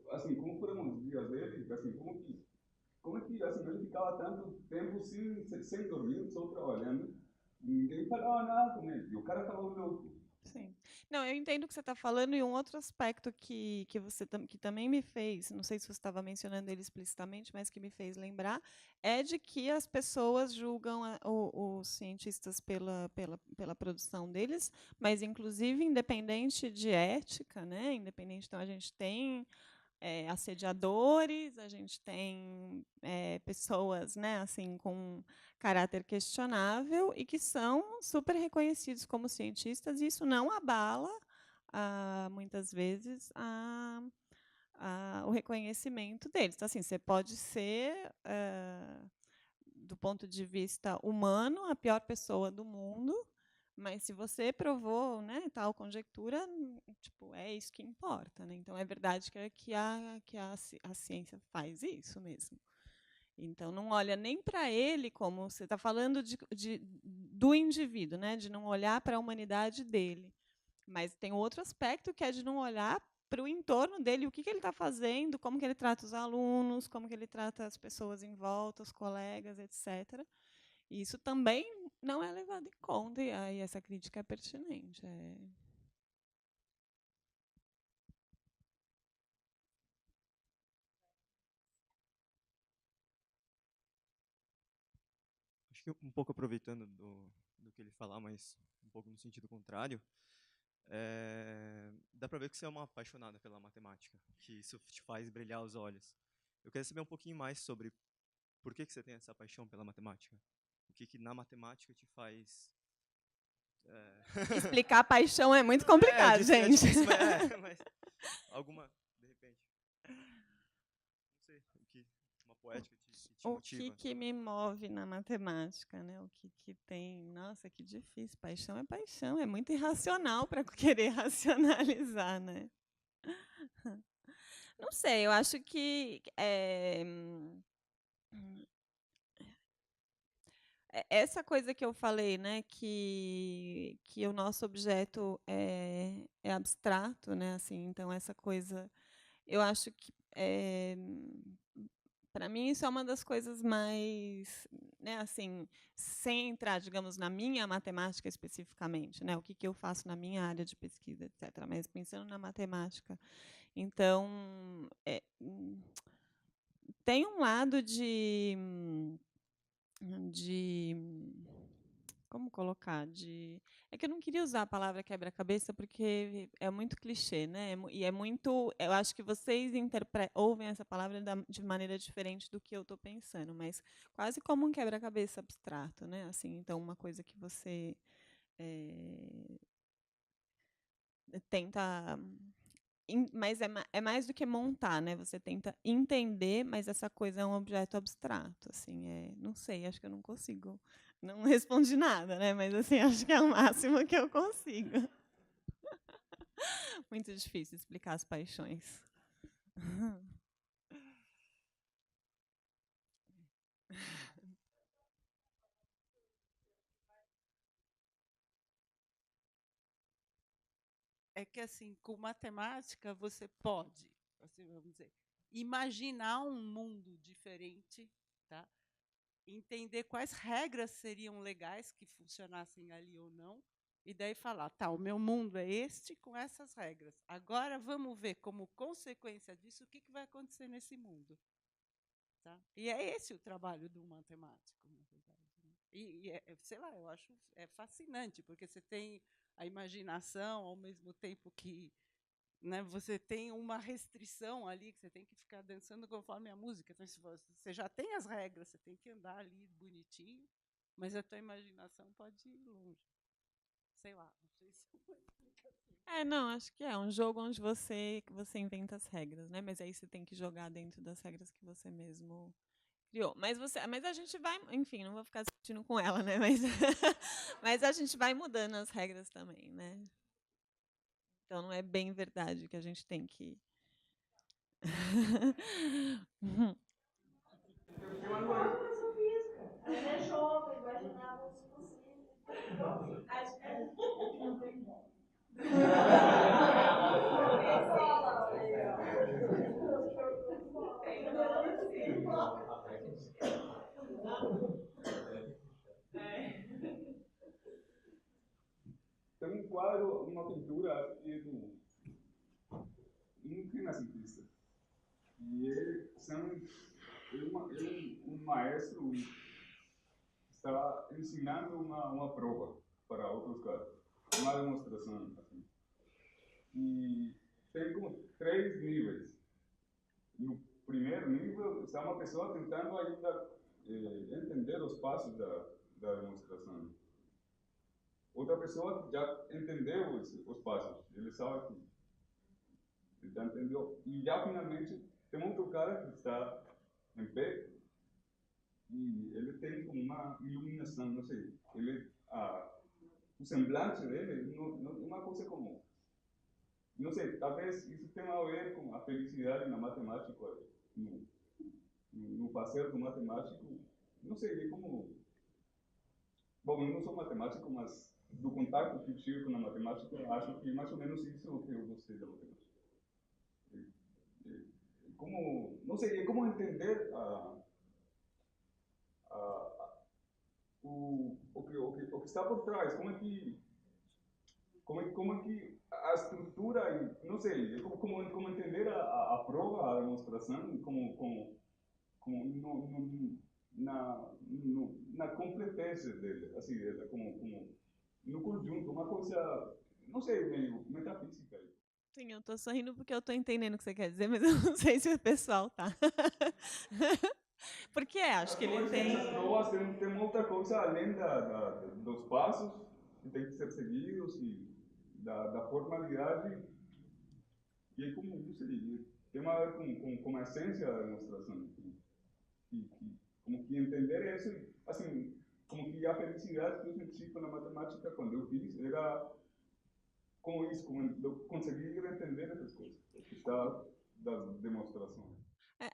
foram os dias dele? Assim, como é que assim, ele ficava tanto tempo sem dormir, só trabalhando? Ninguém falava nada com ele. E o cara estava louco. Sim. Não, eu entendo o que você está falando, e um outro aspecto que também me fez, não sei se você estava mencionando ele explicitamente, mas que me fez lembrar, é de que as pessoas julgam os cientistas pela produção deles, mas, inclusive, independente de ética, né? Independente, então, a gente tem assediadores, a gente tem pessoas, né, assim, com caráter questionável e que são super reconhecidos como cientistas, e isso não abala, muitas vezes, o reconhecimento deles. Então, assim, você pode ser, do ponto de vista humano, a pior pessoa do mundo, mas se você provou, né, tal conjectura, tipo, é isso que importa, né? Então é verdade que a ciência faz isso mesmo. Então não olha nem para ele, como você está falando do indivíduo, né, de não olhar para a humanidade dele. Mas tem outro aspecto que é de não olhar para o entorno dele, o que ele está fazendo, como que ele trata os alunos, como que ele trata as pessoas em volta, os colegas, etc. E isso também não é levado em conta, e aí essa crítica é pertinente. Acho que um pouco aproveitando do que ele falar, mas um pouco no sentido contrário, dá para ver que você é uma apaixonada pela matemática, que isso te faz brilhar os olhos. Eu queria saber um pouquinho mais sobre por que você tem essa paixão pela matemática. O que na matemática te faz... Explicar a paixão é muito complicado, gente. Difícil, mas alguma, de repente... Não sei, uma poética te motiva. O que me move na matemática, né? O que tem... Nossa, que difícil. Paixão, é muito irracional para querer racionalizar, né? Não sei, eu acho que essa coisa que eu falei, né, que o nosso objeto é abstrato, né, assim, então essa coisa, eu acho que Para mim, isso é uma das coisas mais, né, assim, sem entrar, digamos, na minha matemática especificamente, né, o que eu faço na minha área de pesquisa, etc. Mas pensando na matemática, então, tem um lado de como colocar? É que eu não queria usar a palavra quebra-cabeça porque é muito clichê, né? E é muito. Eu acho que vocês ouvem essa palavra de maneira diferente do que eu estou pensando, mas quase como um quebra-cabeça abstrato, né? Assim, então, uma coisa que você tenta. Mas é mais do que montar, né? Você tenta entender, mas essa coisa é um objeto abstrato, assim. Não sei, acho que eu não consigo. Não respondi nada, né? Mas assim, acho que é o máximo que eu consigo. Muito difícil explicar as paixões. É que, assim, com matemática, você pode, assim, vamos dizer, imaginar um mundo diferente, tá? Entender quais regras seriam legais que funcionassem ali ou não, e daí falar, tá, o meu mundo é este com essas regras. Agora vamos ver, como consequência disso, o que vai acontecer nesse mundo. Tá? E é esse o trabalho do matemático, na verdade. Né? Sei lá, eu acho fascinante, porque você tem a imaginação, ao mesmo tempo que, né, você tem uma restrição ali, que você tem que ficar dançando conforme a música. Então, se você já tem as regras, você tem que andar ali bonitinho, mas a tua imaginação pode ir longe. Sei lá, não sei se é uma explicação. Não, acho que é um jogo onde você inventa as regras, né? Mas aí você tem que jogar dentro das regras que você mesmo criou. Mas a gente vai, enfim, não vou ficar discutindo com ela, né? Mas a gente vai mudando as regras também, né? Então não é bem verdade que a gente tem que. Ela é jovem, imaginava os possíveis. Acho que não tem como. Tem um quadro, uma pintura, acho que é um renascentista. E ele um maestro está ensinando uma prova para outros caras, uma demonstração. Assim. E tem como 3 níveis. No primeiro nível está uma pessoa tentando ainda entender os passos da demonstração. Outra pessoa já entendeu os passos, ele sabe que ele já entendeu. E já finalmente tem outro cara que está em pé e ele tem como uma iluminação, não sei. O semblante dele é uma coisa como, não sei, talvez isso tenha a ver com a felicidade na matemática, no fazer do matemático, não sei, é como... Bom, eu não sou matemático, mas do contato que eu tive com a matemática, acho que mais ou menos isso é o que eu gostei da matemática. Como, não sei, é como entender o que está por trás, como é que a estrutura, não sei, como entender a prova, a demonstração, na completeza dele, assim, como no conjunto, uma coisa, não sei, meio metafísica. Sim, eu tô sorrindo porque eu tô entendendo o que você quer dizer, mas eu não sei se o pessoal tá. Porque acho que ele tem... Essas provas tem muita coisa além dos passos que tem que ser seguidos e da formalidade, e é como, não sei, tem a ver com a essência da demonstração. Como que entender isso, assim, como que a felicidade que eu senti na matemática quando eu fiz era como isso, como eu conseguir entender essas coisas, que está das demonstrações.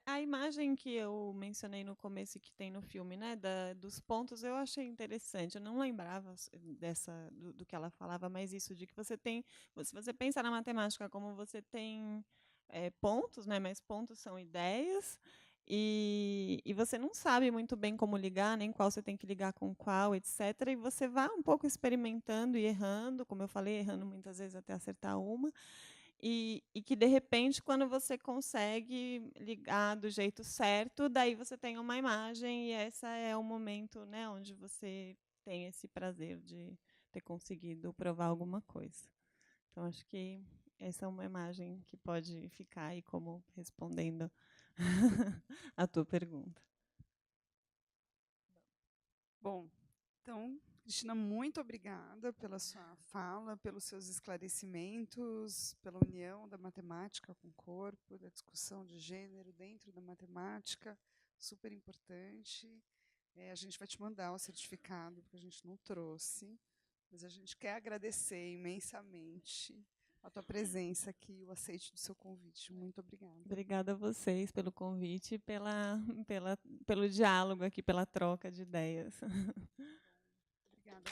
A imagem que eu mencionei no começo e que tem no filme, né, dos pontos, eu achei interessante. Eu não lembrava do que ela falava, mas isso de que você tem, se você pensar na matemática como você tem pontos, né, mas pontos são ideias, E você não sabe muito bem como ligar, nem qual você tem que ligar com qual, etc. E você vai um pouco experimentando e errando, como eu falei, errando muitas vezes até acertar uma. E que, de repente, quando você consegue ligar do jeito certo, daí você tem uma imagem, e esse é o momento, né, onde você tem esse prazer de ter conseguido provar alguma coisa. Então, acho que essa é uma imagem que pode ficar aí como respondendo a tua pergunta. Bom, então, Cristina, muito obrigada pela sua fala, pelos seus esclarecimentos, pela união da matemática com o corpo, da discussão de gênero dentro da matemática, super importante. A gente vai te mandar o certificado, porque a gente não trouxe, mas a gente quer agradecer imensamente a tua presença aqui, o aceite do seu convite. Muito obrigada. Obrigada a vocês pelo convite e pelo diálogo aqui, pela troca de ideias. Obrigada.